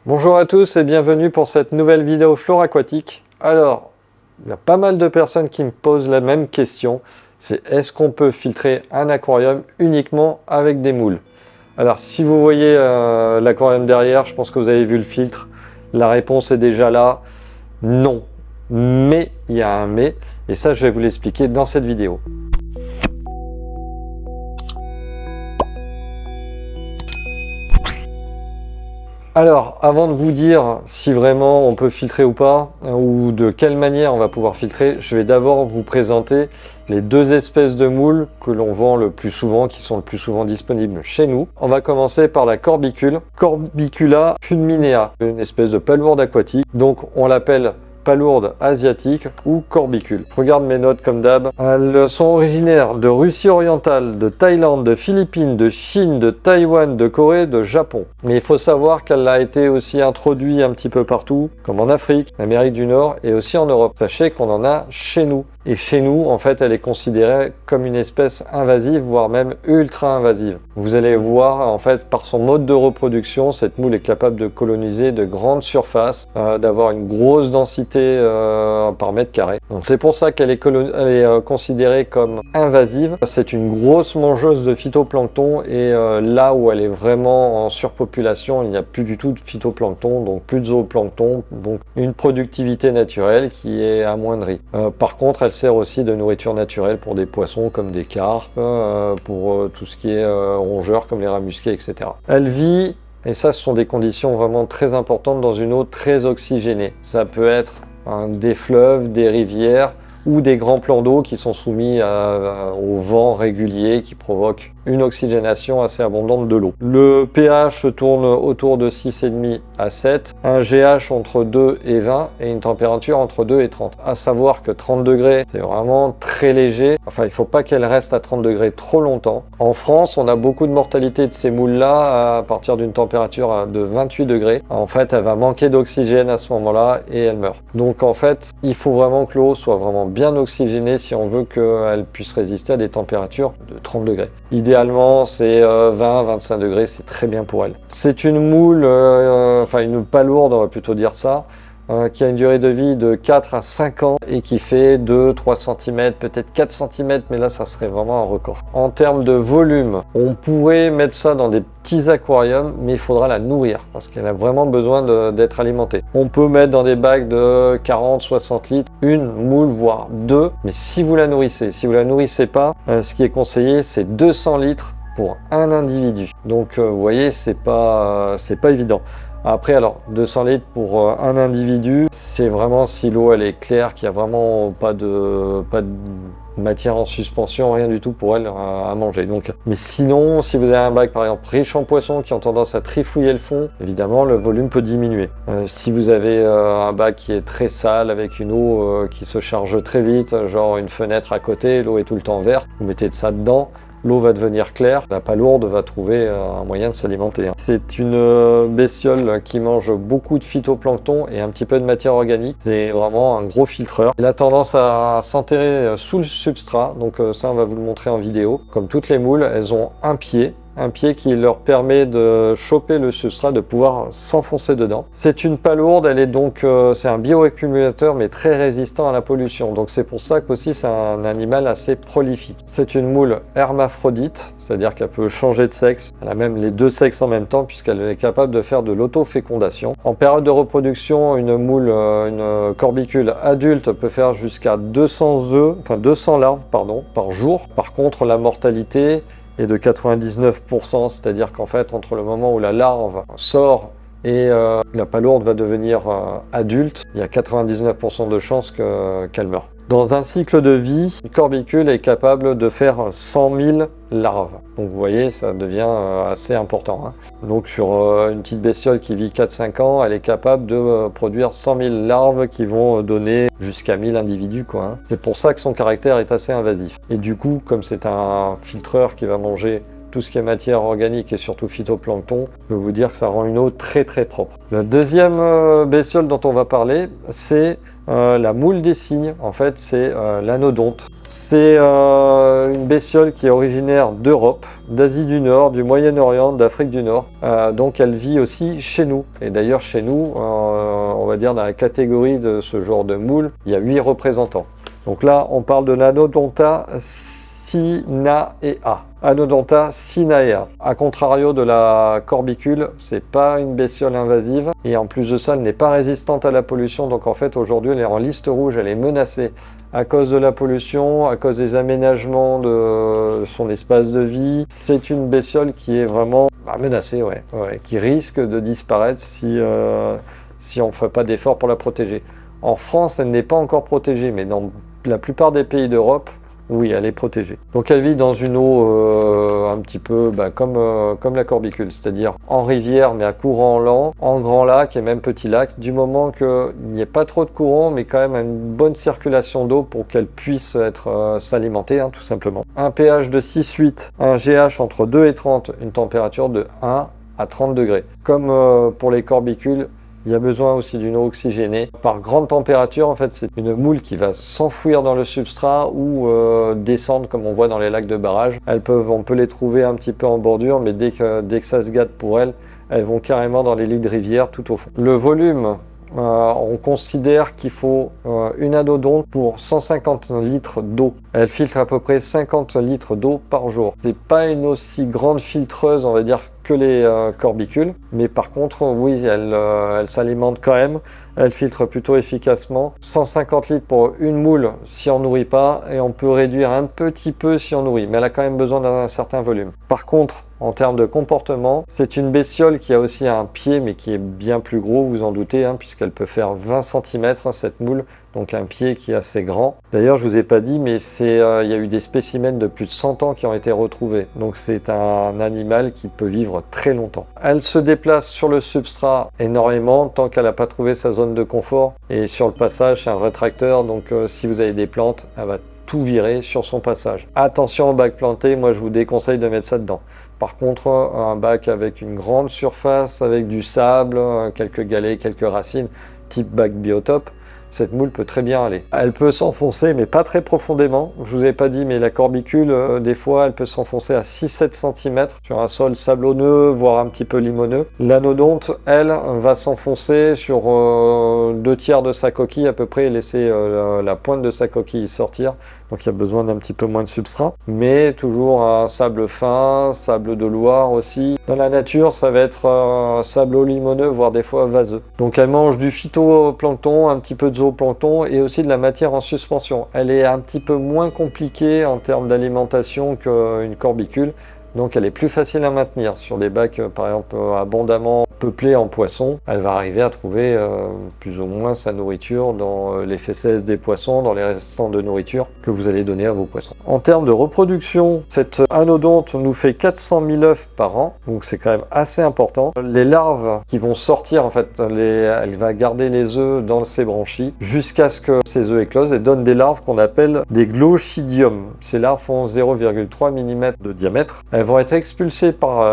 Bonjour à tous et bienvenue pour cette nouvelle vidéo flore aquatique. Alors, il y a pas mal de personnes qui me posent la même question, c'est est-ce qu'on peut filtrer un aquarium uniquement avec des moules? Alors, si vous voyez l'aquarium derrière, je pense que vous avez vu le filtre. La réponse est déjà là, non. Mais, il y a un mais, et ça je vais vous l'expliquer dans cette vidéo. Alors, avant de vous dire si vraiment on peut filtrer ou pas, ou de quelle manière on va pouvoir filtrer, je vais d'abord vous présenter les deux espèces de moules que l'on vend le plus souvent, qui sont le plus souvent disponibles chez nous. On va commencer par la corbicule, Corbicula fulminea, une espèce de palourde aquatique, donc on l'appelle palourde asiatique ou corbicule. Je regarde mes notes comme d'hab. Elles sont originaires de Russie orientale, de Thaïlande, de Philippines, de Chine, de Taïwan, de Corée, de Japon. Mais il faut savoir qu'elle a été aussi introduite un petit peu partout, comme en Afrique, en Amérique du Nord et aussi en Europe. Sachez qu'on en a chez nous. Et chez nous, en fait, elle est considérée comme une espèce invasive, voire même ultra invasive. Vous allez voir, en fait, par son mode de reproduction, cette moule est capable de coloniser de grandes surfaces, d'avoir une grosse densité par mètre carré. Donc c'est pour ça qu'elle est considérée comme invasive. C'est une grosse mangeuse de phytoplancton et là où elle est vraiment en surpopulation, il n'y a plus du tout de phytoplancton, donc plus de zooplancton, donc une productivité naturelle qui est amoindrie. Par contre, elle sert aussi de nourriture naturelle pour des poissons comme des carpes, pour tout ce qui est rongeurs comme les rats musqués, etc. Elle vit, et ça ce sont des conditions vraiment très importantes, dans une eau très oxygénée. Ça peut être des fleuves, des rivières ou des grands plans d'eau qui sont soumis au vent régulier qui provoque une oxygénation assez abondante de l'eau. Le pH tourne autour de 6,5 à 7, un GH entre 2 et 20 et une température entre 2 et 30. À savoir que 30 degrés, c'est vraiment très léger. Enfin, il ne faut pas qu'elle reste à 30 degrés trop longtemps. En France, on a beaucoup de mortalité de ces moules-là à partir d'une température de 28 degrés. En fait, elle va manquer d'oxygène à ce moment-là et elle meurt. Donc en fait, il faut vraiment que l'eau soit vraiment bien oxygénée si on veut qu'elle puisse résister à des températures de 30 degrés. Idéalement, c'est 20-25 degrés, c'est très bien pour elle. C'est une moule, enfin une palourde, on va plutôt dire ça, qui a une durée de vie de 4 à 5 ans et qui fait 2-3 cm, peut-être 4 cm, mais là ça serait vraiment un record. En termes de volume, on pourrait mettre ça dans des petits aquariums, mais il faudra la nourrir parce qu'elle a vraiment besoin d'être alimentée. On peut mettre dans des bacs de 40-60 litres, une moule, voire deux, mais si vous la nourrissez. Si vous la nourrissez pas, ce qui est conseillé, c'est 200 litres pour un individu. Donc vous voyez, c'est pas évident. Après, alors 200 litres pour un individu, c'est vraiment si l'eau elle est claire, qu'il n'y a vraiment pas de matière en suspension, rien du tout pour elle à manger. Donc, mais sinon, si vous avez un bac par exemple riche en poissons qui ont tendance à trifouiller le fond, évidemment le volume peut diminuer. Si vous avez un bac qui est très sale avec une eau qui se charge très vite, genre une fenêtre à côté, l'eau est tout le temps verte, vous mettez de ça dedans. L'eau va devenir claire, la palourde va trouver un moyen de s'alimenter. C'est une bestiole qui mange beaucoup de phytoplancton et un petit peu de matière organique. C'est vraiment un gros filtreur. Il a tendance à s'enterrer sous le substrat, donc ça on va vous le montrer en vidéo. Comme toutes les moules, elles ont un pied qui leur permet de choper le substrat, de pouvoir s'enfoncer dedans. C'est une palourde, elle est donc, c'est un bioaccumulateur mais très résistant à la pollution. Donc c'est pour ça qu'aussi c'est un animal assez prolifique. C'est une moule hermaphrodite, c'est-à-dire qu'elle peut changer de sexe. Elle a même les deux sexes en même temps puisqu'elle est capable de faire de l'autofécondation. En période de reproduction, une corbicule adulte peut faire jusqu'à 200 larves par jour. Par contre, la mortalité est de 99%, c'est-à-dire qu'en fait, entre le moment où la larve sort et la palourde va devenir adulte, il y a 99% de chances qu'elle meure. Dans un cycle de vie, une corbicule est capable de faire 100 000 larves. Donc vous voyez, ça devient assez important. Donc sur une petite bestiole qui vit 4-5 ans, elle est capable de produire 100 000 larves qui vont donner jusqu'à 1000 individus. C'est pour ça que son caractère est assez invasif. Et du coup, comme c'est un filtreur qui va manger tout ce qui est matière organique et surtout phytoplancton, je peux vous dire que ça rend une eau très très propre. La deuxième bestiole dont on va parler, c'est la moule des cygnes. En fait, c'est l'anodonte. C'est une bestiole qui est originaire d'Europe, d'Asie du Nord, du Moyen-Orient, d'Afrique du Nord. Donc elle vit aussi chez nous. Et d'ailleurs chez nous, on va dire dans la catégorie de ce genre de moule, il y a 8 représentants. Donc là, on parle de l'Anodonta sinaea. Anodonta sinaea. A contrario de la corbicule, c'est pas une bestiole invasive et en plus de ça, elle n'est pas résistante à la pollution. Donc en fait, aujourd'hui, elle est en liste rouge, elle est menacée à cause de la pollution, à cause des aménagements de son espace de vie. C'est une bestiole qui est vraiment menacée, qui risque de disparaître si on ne fait pas d'efforts pour la protéger. En France, elle n'est pas encore protégée, mais dans la plupart des pays d'Europe, oui, elle est protégée. Donc elle vit dans une eau un petit peu comme la corbicule, c'est-à-dire en rivière mais à courant lent, en grand lac et même petit lac, du moment qu'il n'y ait pas trop de courant mais quand même une bonne circulation d'eau pour qu'elle puisse s'alimenter, tout simplement. Un pH de 6,8, un GH entre 2 et 30, une température de 1 à 30 degrés. Comme pour les corbicules, il y a besoin aussi d'une eau oxygénée. Par grande température, en fait, c'est une moule qui va s'enfouir dans le substrat ou descendre comme on voit dans les lacs de barrage. On peut les trouver un petit peu en bordure, mais dès que ça se gâte pour elles vont carrément dans les lits de rivière tout au fond. Le volume, on considère qu'il faut une anodonte pour 150 litres d'eau. Elle filtre à peu près 50 litres d'eau par jour. C'est pas une aussi grande filtreuse, on va dire, que les corbicules, mais par contre, oui, elle s'alimente quand même. Elle filtre plutôt efficacement. 150 litres pour une moule si on nourrit pas, et on peut réduire un petit peu si on nourrit, mais elle a quand même besoin d'un certain volume. Par contre, en termes de comportement, c'est une bestiole qui a aussi un pied, mais qui est bien plus gros, vous en doutez, puisqu'elle peut faire 20 cm, cette moule, donc un pied qui est assez grand. D'ailleurs, je vous ai pas dit, mais il y a eu des spécimens de plus de 100 ans qui ont été retrouvés. Donc c'est un animal qui peut vivre très longtemps. Elle se déplace sur le substrat énormément tant qu'elle n'a pas trouvé sa zone de confort. Et sur le passage, c'est un rétracteur, donc si vous avez des plantes, elle va tout virer sur son passage. Attention au bac planté, moi je vous déconseille de mettre ça dedans. Par contre, un bac avec une grande surface, avec du sable, quelques galets, quelques racines, type bac biotope, cette moule peut très bien aller. Elle peut s'enfoncer, mais pas très profondément. Je vous ai pas dit, mais la corbicule, des fois, elle peut s'enfoncer à 6-7 cm sur un sol sablonneux, voire un petit peu limoneux. L'anodonte, elle, va s'enfoncer sur 2 tiers de sa coquille à peu près, et laisser la pointe de sa coquille sortir. Donc il y a besoin d'un petit peu moins de substrat. Mais toujours un sable fin, sable de Loire aussi. Dans la nature, ça va être sable limoneux, voire des fois vaseux. Donc elle mange du phytoplancton, un petit peu de zooplancton et aussi de la matière en suspension. Elle est un petit peu moins compliquée en termes d'alimentation qu'une corbicule, donc elle est plus facile à maintenir. Sur des bacs par exemple abondamment peuplés en poissons, elle va arriver à trouver plus ou moins sa nourriture dans les fesses des poissons, dans les restants de nourriture que vous allez donner à vos poissons. En termes de reproduction, cette anodonte nous fait 400 000 œufs par an, donc c'est quand même assez important. Les larves qui vont sortir, en fait, elle va garder les œufs dans ses branchies jusqu'à ce que ces œufs éclosent et donnent des larves qu'on appelle des glochidium. Ces larves font 0,3 mm de diamètre. Elles vont être expulsées par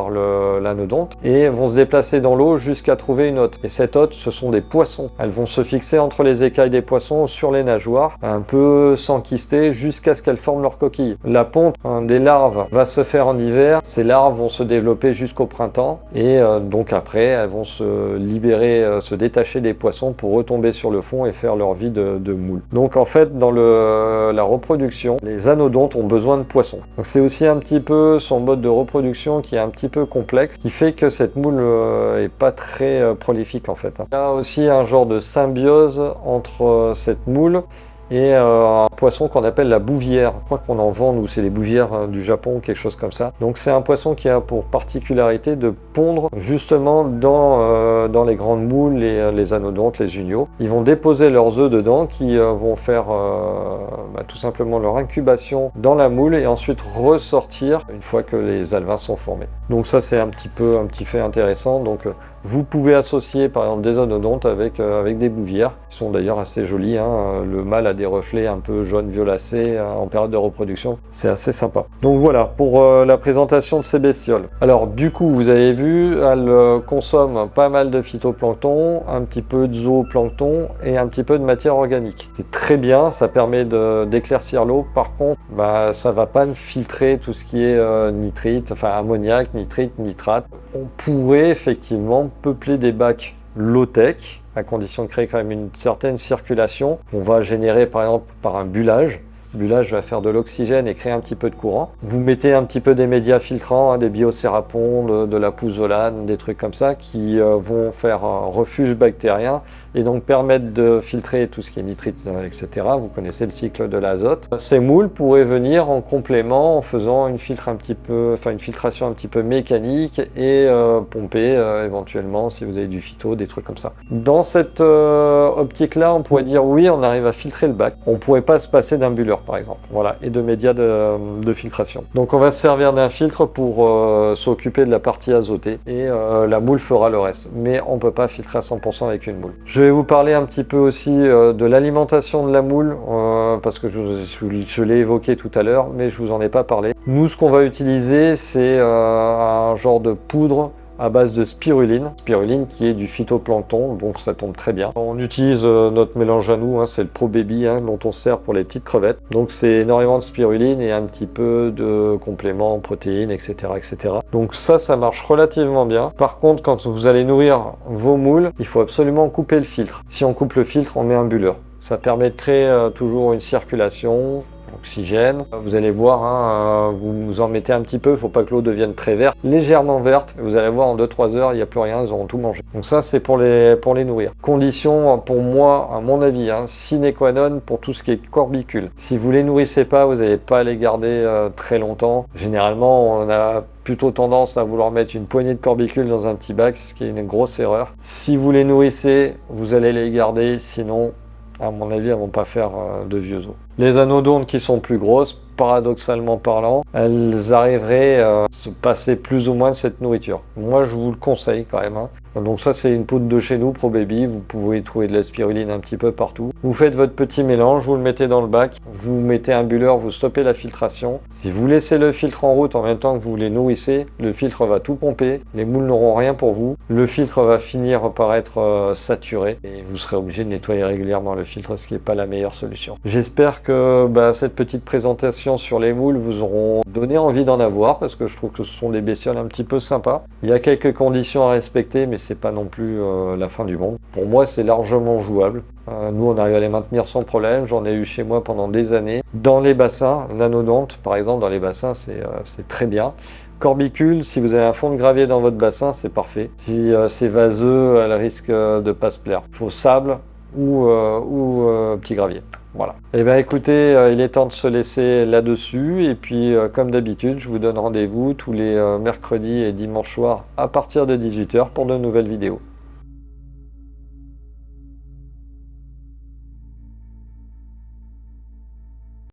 l'anodonte et vont se déplacer dans l'eau jusqu'à trouver une hôte. Et cette hôte, ce sont des poissons. Elles vont se fixer entre les écailles des poissons sur les nageoires, un peu s'enquister jusqu'à ce qu'elles forment leur coquille. La ponte des larves va se faire en hiver. Ces larves vont se développer jusqu'au printemps et donc après, elles vont se libérer, se détacher des poissons pour retomber sur le fond et faire leur vie de moule. Donc en fait, dans la reproduction, les anodontes ont besoin de poissons. Donc c'est aussi un petit peu son mode de reproduction qui est un petit peu complexe, qui fait que cette moule est pas très prolifique en fait. Il y a aussi un genre de symbiose entre cette moule et un poisson qu'on appelle la bouvière. Je crois qu'on en vend, nous, c'est les bouvières du Japon, quelque chose comme ça. Donc c'est un poisson qui a pour particularité de pondre justement dans les grandes moules, les anodontes, les uniaux. Ils vont déposer leurs œufs dedans qui vont faire tout simplement leur incubation dans la moule et ensuite ressortir une fois que les alevins sont formés. Donc ça c'est un petit fait intéressant. Donc Vous pouvez associer par exemple des anodontes avec des bouvières, qui sont d'ailleurs assez jolies, hein. Le mâle a des reflets un peu jaune violacé en période de reproduction, c'est assez sympa. Donc voilà pour la présentation de ces bestioles. Alors du coup, vous avez vu, elles consomment pas mal de phytoplancton, un petit peu de zooplancton et un petit peu de matière organique. C'est très bien, ça permet d'éclaircir l'eau. Par contre, ça va pas filtrer tout ce qui est nitrite, enfin ammoniac, nitrite, nitrate. On pourrait effectivement peupler des bacs low-tech, à condition de créer quand même une certaine circulation. On va générer par exemple par un bullage. Le bullage va faire de l'oxygène et créer un petit peu de courant. Vous mettez un petit peu des médias filtrants, hein, des biocérapons, de la pouzzolane, des trucs comme ça qui vont faire un refuge bactérien et donc permettre de filtrer tout ce qui est nitrite, etc. Vous connaissez le cycle de l'azote. Ces moules pourraient venir en complément en faisant une filtration un petit peu mécanique et pomper éventuellement si vous avez du phyto, des trucs comme ça. Dans cette optique-là, on pourrait dire oui, on arrive à filtrer le bac. On pourrait pas se passer d'un bulleur par exemple, voilà, et de médias de filtration. Donc on va se servir d'un filtre pour s'occuper de la partie azotée et la moule fera le reste. Mais on peut pas filtrer à 100% avec une moule. Je vais vous parler un petit peu aussi de l'alimentation de la moule, parce que je l'ai évoqué tout à l'heure, mais je vous en ai pas parlé. Nous, ce qu'on va utiliser, c'est un genre de poudre à base de spiruline qui est du phytoplancton, donc ça tombe très bien. On utilise notre mélange à nous, hein, c'est le Pro Baby, hein, dont on sert pour les petites crevettes. Donc c'est énormément de spiruline et un petit peu de compléments, protéines, etc., etc. Donc ça marche relativement bien. Par contre, quand vous allez nourrir vos moules, il faut absolument couper le filtre. Si on coupe le filtre, on met un bulleur. Ça permet de créer toujours une circulation, oxygène. Vous allez voir, hein, vous en mettez un petit peu, il ne faut pas que l'eau devienne très verte, légèrement verte. Vous allez voir en 2-3 heures, il n'y a plus rien, ils auront tout mangé. Donc ça, c'est pour les nourrir. Condition, pour moi, à mon avis, hein, sine qua non pour tout ce qui est corbicule. Si vous les nourrissez pas, vous n'allez pas les garder très longtemps. Généralement, on a plutôt tendance à vouloir mettre une poignée de corbicules dans un petit bac, ce qui est une grosse erreur. Si vous les nourrissez, vous allez les garder, sinon, à mon avis, elles ne vont pas faire de vieux os. Les anodontes qui sont plus grosses, paradoxalement parlant, elles arriveraient à se passer plus ou moins de cette nourriture. Moi, je vous le conseille quand même, hein. Donc ça, c'est une poudre de chez nous, Pro Baby. Vous pouvez trouver de la spiruline un petit peu partout. Vous faites votre petit mélange, vous le mettez dans le bac, vous mettez un bulleur, vous stoppez la filtration. Si vous laissez le filtre en route en même temps que vous les nourrissez, le filtre va tout pomper, les moules n'auront rien pour vous. Le filtre va finir par être saturé et vous serez obligé de nettoyer régulièrement le filtre, ce qui n'est pas la meilleure solution. J'espère que cette petite présentation sur les moules vous auront donné envie d'en avoir, parce que je trouve que ce sont des bestioles un petit peu sympas. Il y a quelques conditions à respecter, mais c'est pas non plus la fin du monde. Pour moi, c'est largement jouable. Nous, on arrive à les maintenir sans problème. J'en ai eu chez moi pendant des années. Dans les bassins, l'anodonte, par exemple, dans les bassins, c'est très bien. Corbicule, si vous avez un fond de gravier dans votre bassin, c'est parfait. Si c'est vaseux, elle risque de pas se plaire. Il faut sable ou petit gravier. Voilà. Et bien écoutez, il est temps de se laisser là-dessus. Et puis, comme d'habitude, je vous donne rendez-vous tous les mercredis et dimanches soirs à partir de 18 h pour de nouvelles vidéos.